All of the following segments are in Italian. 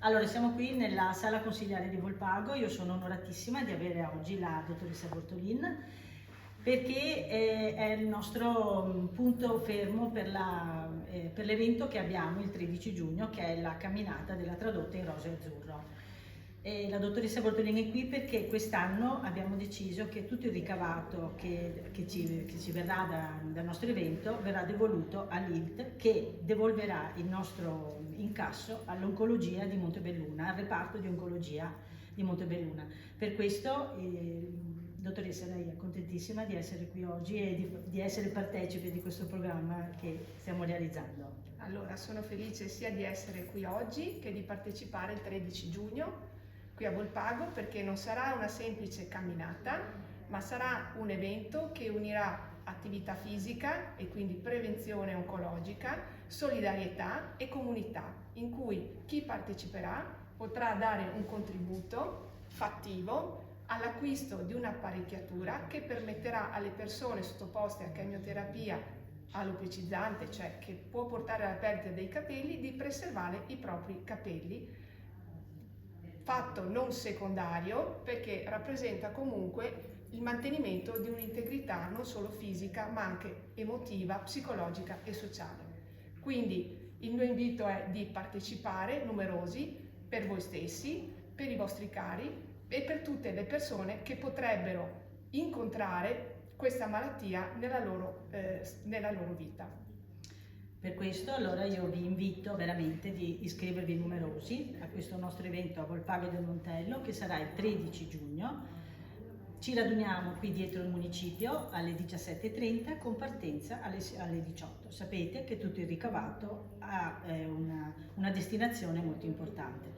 Allora, siamo qui nella sala consigliare di Volpago. Io sono onoratissima di avere oggi la dottoressa Bortolin perché è il nostro punto fermo per l'evento che abbiamo il 13 giugno, che è la camminata della tradotta in rosa e azzurro. La dottoressa Bortolin è qui perché quest'anno abbiamo deciso che tutto il ricavato che ci verrà dal nostro evento verrà devoluto all'ILT, che devolverà il nostro incasso all'oncologia di Montebelluna, al reparto di oncologia di Montebelluna. Per questo, dottoressa, lei è contentissima di essere qui oggi e di essere partecipe di questo programma che stiamo realizzando. Allora, sono felice sia di essere qui oggi che di partecipare il 13 giugno qui a Volpago, perché non sarà una semplice camminata, ma sarà un evento che unirà attività fisica e quindi prevenzione oncologica, solidarietà e comunità, in cui chi parteciperà potrà dare un contributo fattivo all'acquisto di un'apparecchiatura che permetterà alle persone sottoposte a chemioterapia alopecizzante, cioè che può portare alla perdita dei capelli, di preservare i propri capelli. Fatto non secondario, perché rappresenta comunque il mantenimento di un'integrità non solo fisica ma anche emotiva, psicologica e sociale. Quindi il mio invito è di partecipare numerosi, per voi stessi, per i vostri cari e per tutte le persone che potrebbero incontrare questa malattia nella loro vita. Per questo allora io vi invito veramente di iscrivervi numerosi a questo nostro evento a Volpago del Montello, che sarà il 13 giugno. Ci raduniamo qui dietro il municipio alle 17:30 con partenza alle 18. Sapete che tutto il ricavato ha una destinazione molto importante.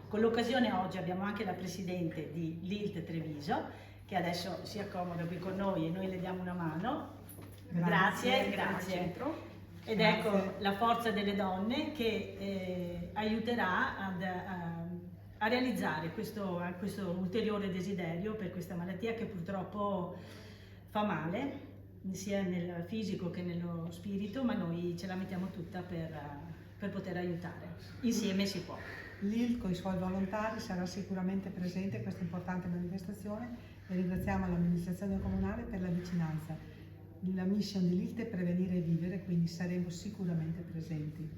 Con l'occasione oggi abbiamo anche la presidente di l'ILT Treviso, che adesso si accomoda qui con noi e noi le diamo una mano. Grazie. Ed ecco la forza delle donne che aiuterà a realizzare questo ulteriore desiderio per questa malattia che purtroppo fa male, sia nel fisico che nello spirito, ma noi ce la mettiamo tutta per poter aiutare. Insieme si può. L'ILT con i suoi volontari sarà sicuramente presente in questa importante manifestazione e ringraziamo l'amministrazione comunale per la vicinanza. La mission dell'ILT è prevenire e vivere, quindi saremo sicuramente presenti.